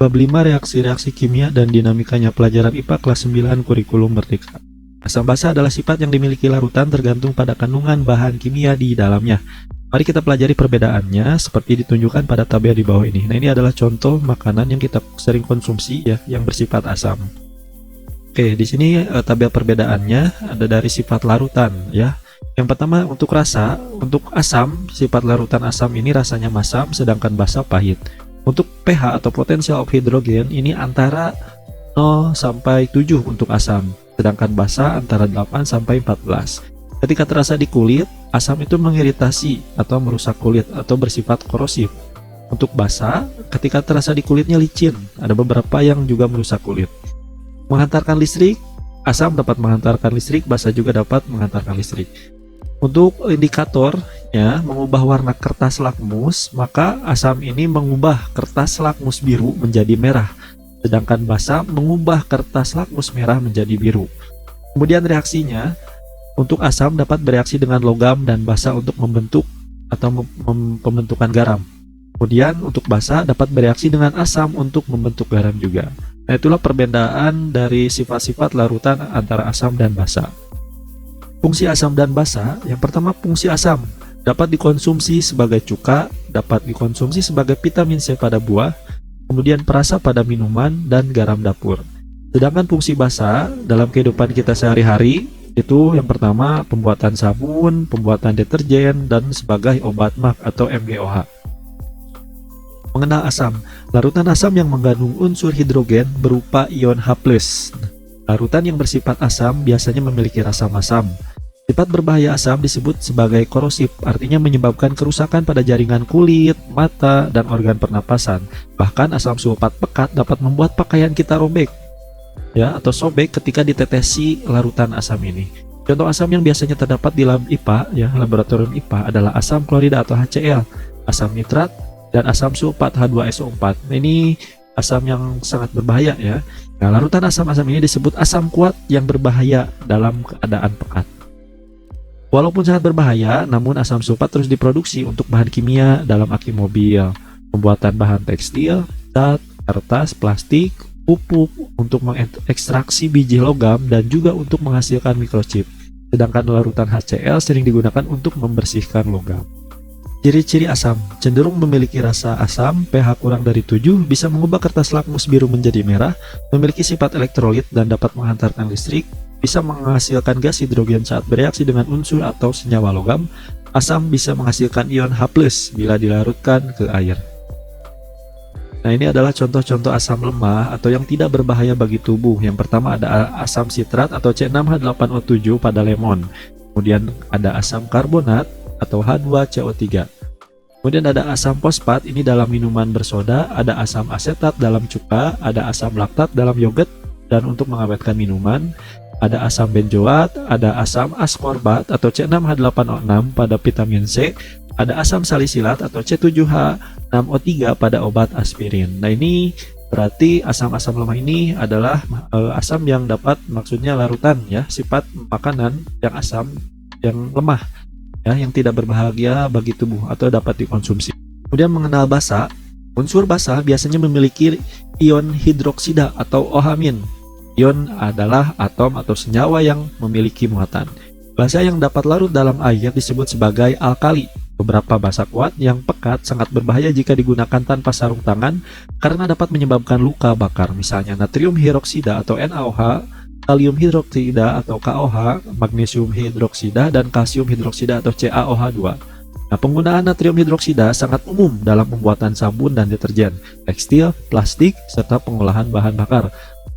Bab 5 Reaksi-reaksi kimia dan dinamikanya pelajaran IPA kelas 9 kurikulum merdeka. Asam basa adalah sifat yang dimiliki larutan tergantung pada kandungan bahan kimia di dalamnya. Mari kita pelajari perbedaannya seperti ditunjukkan pada tabel di bawah ini. Nah, ini adalah contoh makanan yang kita sering konsumsi ya, yang bersifat asam. Oke, di sini tabel perbedaannya ada dari sifat larutan ya. Yang pertama untuk rasa, untuk asam, sifat larutan asam ini rasanya masam sedangkan basa pahit. Untuk pH atau potential of hydrogen ini antara 0 sampai 7 untuk asam, sedangkan basa antara 8 sampai 14. Ketika terasa di kulit, asam itu mengiritasi atau merusak kulit atau bersifat korosif. Untuk basa, ketika terasa di kulitnya licin, ada beberapa yang juga merusak kulit. Menghantarkan listrik, asam dapat menghantarkan listrik, basa juga dapat menghantarkan listrik. Untuk indikator ya, mengubah warna kertas lakmus, maka asam ini mengubah kertas lakmus biru menjadi merah, sedangkan basa mengubah kertas lakmus merah menjadi biru. Kemudian reaksinya, untuk asam dapat bereaksi dengan logam dan basa untuk membentuk atau pembentukan garam. Kemudian untuk basa dapat bereaksi dengan asam untuk membentuk garam juga. Nah, itulah perbedaan dari sifat-sifat larutan antara asam dan basa. Fungsi asam dan basa, yang pertama fungsi asam dapat dikonsumsi sebagai cuka, dapat dikonsumsi sebagai vitamin C pada buah, kemudian perasa pada minuman dan garam dapur. Sedangkan fungsi basa dalam kehidupan kita sehari-hari itu yang pertama pembuatan sabun, pembuatan deterjen, dan sebagai obat MAC atau MGOH. Mengenal asam, larutan asam yang mengandung unsur hidrogen berupa ion H+. Larutan yang bersifat asam biasanya memiliki rasa masam. Sifat berbahaya asam disebut sebagai korosif, artinya menyebabkan kerusakan pada jaringan kulit, mata, dan organ pernapasan. Bahkan asam sulfat pekat dapat membuat pakaian kita robek, ya, atau sobek ketika ditetesi larutan asam ini. Contoh asam yang biasanya terdapat di lab IPA, ya, laboratorium IPA adalah asam klorida atau HCl, asam nitrat, dan asam sulfat H2SO4. Nah, ini asam yang sangat berbahaya ya. Nah, larutan asam-asam ini disebut asam kuat yang berbahaya dalam keadaan pekat. Walaupun sangat berbahaya, namun asam sulfat terus diproduksi untuk bahan kimia dalam aki mobil, pembuatan bahan tekstil, cat, kertas, plastik, pupuk, untuk mengekstraksi biji logam, dan juga untuk menghasilkan microchip. Sedangkan larutan HCl sering digunakan untuk membersihkan logam. Ciri-ciri asam, cenderung memiliki rasa asam, pH kurang dari 7, bisa mengubah kertas lakmus biru menjadi merah, memiliki sifat elektrolit dan dapat menghantarkan listrik, bisa menghasilkan gas hidrogen saat bereaksi dengan unsur atau senyawa logam. Asam bisa menghasilkan ion H+ bila dilarutkan ke air. Nah, ini adalah contoh-contoh asam lemah atau yang tidak berbahaya bagi tubuh. Yang pertama ada asam sitrat atau C6H8O7 pada lemon. Kemudian ada asam karbonat atau H2CO3. Kemudian ada asam fosfat, ini dalam minuman bersoda, ada asam asetat dalam cuka, ada asam laktat dalam yogurt dan untuk mengawetkan minuman, ada asam benzoat, ada asam ascorbat atau C6H8O6 pada vitamin C, ada asam salisilat atau C7H6O3 pada obat aspirin. Nah, ini berarti asam-asam lemah ini adalah asam yang dapat, maksudnya larutan ya, sifat makanan yang asam yang lemah ya, yang tidak berbahaya bagi tubuh atau dapat dikonsumsi. Kemudian mengenal basa, unsur basa biasanya memiliki ion hidroksida atau OH-. Ion adalah atom atau senyawa yang memiliki muatan. Basa yang dapat larut dalam air disebut sebagai alkali. Beberapa basa kuat yang pekat sangat berbahaya jika digunakan tanpa sarung tangan karena dapat menyebabkan luka bakar, misalnya natrium hidroksida atau NaOH, kalium hidroksida atau KOH, magnesium hidroksida, dan kalsium hidroksida atau CaOH2. Nah, penggunaan natrium hidroksida sangat umum dalam pembuatan sabun dan deterjen, tekstil, plastik, serta pengolahan bahan bakar.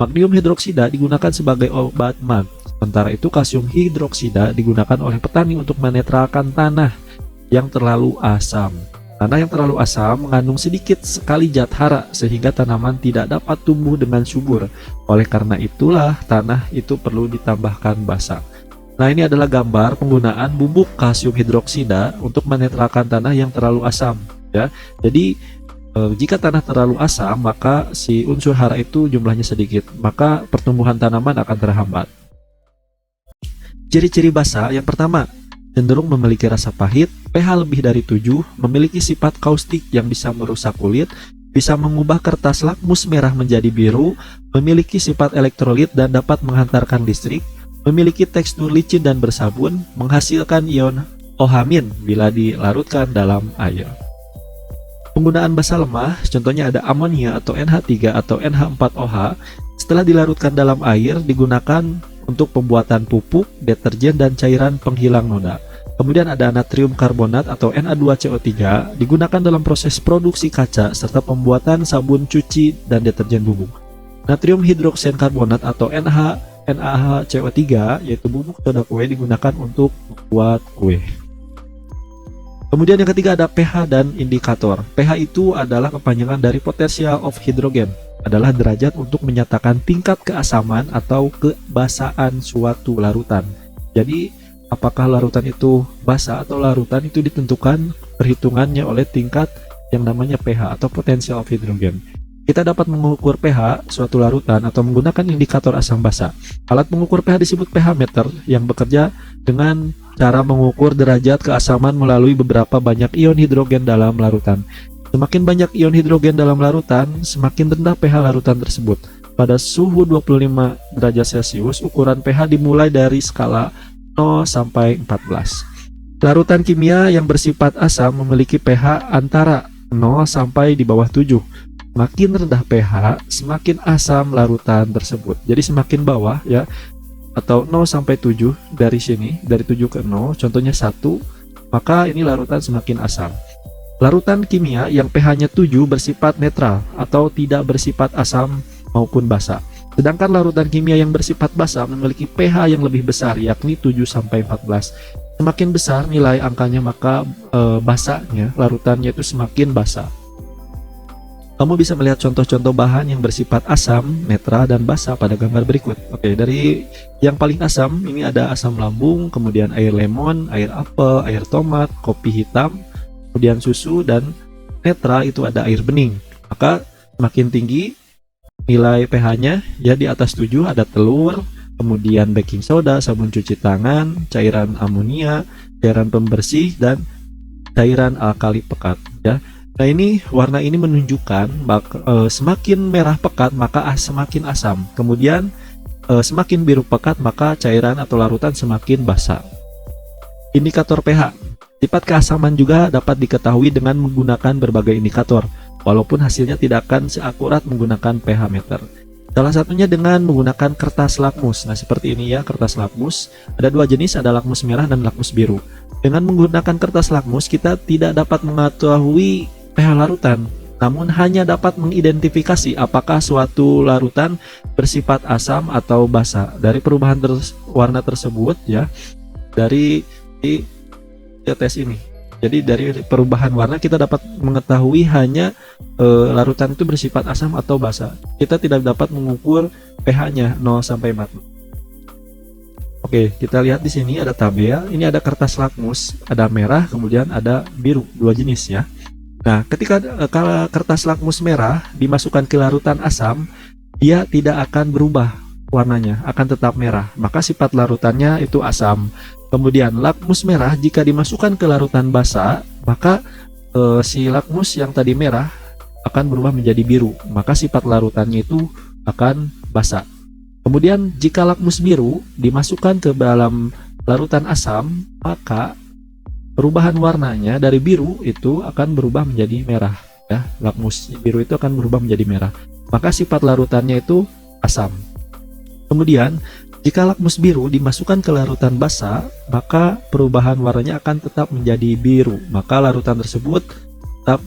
Magnesium hidroksida digunakan sebagai obat MAG. Sementara itu kalsium hidroksida digunakan oleh petani untuk menetralkan tanah yang terlalu asam. Tanah yang terlalu asam mengandung sedikit sekali zat hara sehingga tanaman tidak dapat tumbuh dengan subur. Oleh karena itulah tanah itu perlu ditambahkan basa. Nah, ini adalah gambar penggunaan bubuk kalsium hidroksida untuk menetralkan tanah yang terlalu asam ya. Jadi jika tanah terlalu asam, maka si unsur hara itu jumlahnya sedikit, maka pertumbuhan tanaman akan terhambat. Ciri-ciri basa, yang pertama, cenderung memiliki rasa pahit, pH lebih dari 7, memiliki sifat kaustik yang bisa merusak kulit, bisa mengubah kertas lakmus merah menjadi biru, memiliki sifat elektrolit dan dapat menghantarkan listrik, memiliki tekstur licin dan bersabun, menghasilkan ion OH- bila dilarutkan dalam air. Penggunaan basa lemah, contohnya ada amonia atau NH3 atau NH4OH, setelah dilarutkan dalam air digunakan untuk pembuatan pupuk, deterjen, dan cairan penghilang noda. Kemudian ada natrium karbonat atau Na2CO3, digunakan dalam proses produksi kaca serta pembuatan sabun cuci dan deterjen bubuk. Natrium hidroksen karbonat atau NaHCO3, yaitu bubuk soda kue, digunakan untuk membuat kue. Kemudian yang ketiga ada pH dan indikator. pH itu adalah kepanjangan dari potential of hydrogen, adalah derajat untuk menyatakan tingkat keasaman atau kebasaan suatu larutan. Jadi apakah larutan itu basa atau larutan itu ditentukan perhitungannya oleh tingkat yang namanya pH atau potential of hydrogen. Kita dapat mengukur pH suatu larutan atau menggunakan indikator asam basa. Alat pengukur pH disebut pH meter yang bekerja dengan cara mengukur derajat keasaman melalui beberapa banyak ion hidrogen dalam larutan. Semakin banyak ion hidrogen dalam larutan, semakin rendah pH larutan tersebut. Pada suhu 25 derajat Celcius, ukuran pH dimulai dari skala 0 sampai 14. Larutan kimia yang bersifat asam memiliki pH antara 0 sampai di bawah 7. Makin rendah pH, semakin asam larutan tersebut. Jadi semakin bawah ya, atau 0 sampai 7 dari sini, dari 7 ke 0, contohnya 1, maka ini larutan semakin asam. Larutan kimia yang pH-nya 7 bersifat netral atau tidak bersifat asam maupun basa. Sedangkan larutan kimia yang bersifat basa memiliki pH yang lebih besar, yakni 7 sampai 14. Semakin besar nilai angkanya, maka basanya, larutannya itu semakin basa. Kamu bisa melihat contoh-contoh bahan yang bersifat asam, netral, dan basa pada gambar berikut. Oke, dari yang paling asam, ini ada asam lambung, kemudian air lemon, air apel, air tomat, kopi hitam, kemudian susu, dan netral itu ada air bening. Maka semakin tinggi nilai pH-nya, ya di atas 7 ada telur, kemudian baking soda, sabun cuci tangan, cairan amonia, cairan pembersih, dan cairan alkali pekat ya. Nah ini warna ini menunjukkan semakin merah pekat maka semakin asam, kemudian semakin biru pekat maka cairan atau larutan semakin basa. Indikator pH. Sifat keasaman juga dapat diketahui dengan menggunakan berbagai indikator, walaupun hasilnya tidak akan seakurat menggunakan pH meter. Salah satunya dengan menggunakan kertas lakmus. Nah seperti ini ya, kertas lakmus. Ada dua jenis, ada lakmus merah dan lakmus biru. Dengan menggunakan kertas lakmus kita tidak dapat mengetahui pH larutan, namun hanya dapat mengidentifikasi apakah suatu larutan bersifat asam atau basa dari perubahan warna tersebut ya, dari tes ini. Jadi dari perubahan warna kita dapat mengetahui hanya larutan itu bersifat asam atau basa. Kita tidak dapat mengukur pH-nya 0 sampai 4. Oke, kita lihat di sini ada tabel. Ini ada kertas lakmus, ada merah, kemudian ada biru, dua jenis ya. Nah, ketika kertas lakmus merah dimasukkan ke larutan asam, dia tidak akan berubah warnanya, akan tetap merah. Maka sifat larutannya itu asam. Kemudian lakmus merah jika dimasukkan ke larutan basa, maka si lakmus yang tadi merah akan berubah menjadi biru. Maka sifat larutannya itu akan basa. Kemudian jika lakmus biru dimasukkan ke dalam larutan asam, maka perubahan warnanya dari biru itu akan berubah menjadi merah ya. Lakmus biru itu akan berubah menjadi merah. Maka sifat larutannya itu asam. Kemudian jika lakmus biru dimasukkan ke larutan basa, maka perubahan warnanya akan tetap menjadi biru. Maka larutan tersebut tetap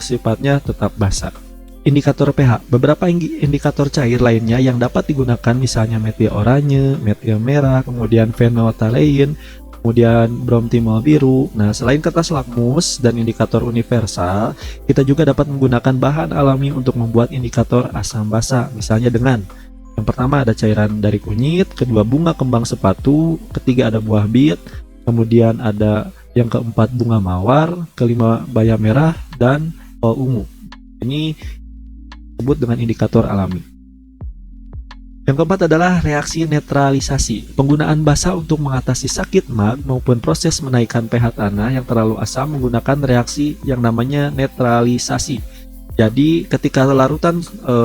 sifatnya tetap basa. Indikator pH. Beberapa indikator cair lainnya yang dapat digunakan misalnya metil oranye, metil merah, kemudian phenolphthalein, kemudian bromtimol biru. Nah, selain kertas lakmus dan indikator universal, kita juga dapat menggunakan bahan alami untuk membuat indikator asam basa. Misalnya dengan yang pertama ada cairan dari kunyit, kedua bunga kembang sepatu, ketiga ada buah bit, kemudian ada yang keempat bunga mawar, kelima bayam merah, dan ungu. Ini disebut dengan indikator alami. Yang keempat adalah reaksi netralisasi. Penggunaan basa untuk mengatasi sakit mag maupun proses menaikkan pH tanah yang terlalu asam menggunakan reaksi yang namanya netralisasi. Jadi ketika larutan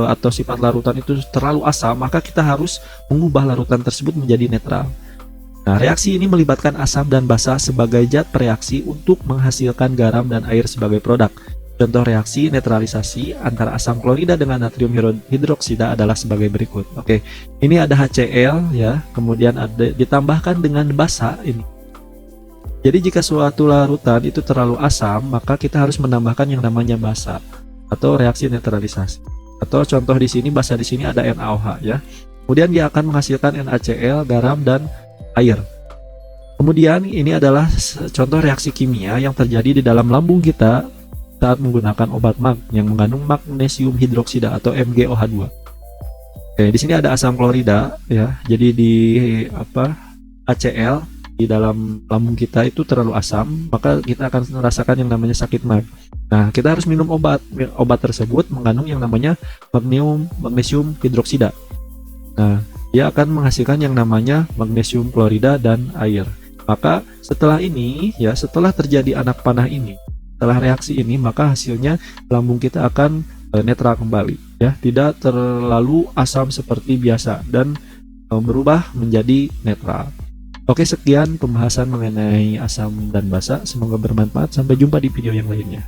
atau sifat larutan itu terlalu asam, maka kita harus mengubah larutan tersebut menjadi netral. Nah, reaksi ini melibatkan asam dan basa sebagai zat pereaksi untuk menghasilkan garam dan air sebagai produk. Contoh reaksi netralisasi antara asam klorida dengan natrium hidroksida adalah sebagai berikut. Oke, ini ada HCl ya, kemudian ada ditambahkan dengan basa ini. Jadi jika suatu larutan itu terlalu asam, maka kita harus menambahkan yang namanya basa atau reaksi netralisasi. Atau contoh di sini basa di sini ada NaOH ya. Kemudian dia akan menghasilkan NaCl, garam dan air. Kemudian ini adalah contoh reaksi kimia yang terjadi di dalam lambung kita saat menggunakan obat mag yang mengandung magnesium hidroksida atau MgOH2. Oke, di sini ada asam klorida ya. Jadi di HCl di dalam lambung kita itu terlalu asam, maka kita akan merasakan yang namanya sakit mag. Nah, kita harus minum obat. Obat tersebut mengandung yang namanya magnesium hidroksida. Nah, dia akan menghasilkan yang namanya magnesium klorida dan air. Maka setelah ini ya, setelah terjadi anak panah ini, setelah reaksi ini, maka hasilnya lambung kita akan netral kembali ya, tidak terlalu asam seperti biasa dan berubah menjadi netral. Oke, sekian pembahasan mengenai asam dan basa. Semoga bermanfaat. Sampai jumpa di video yang lainnya.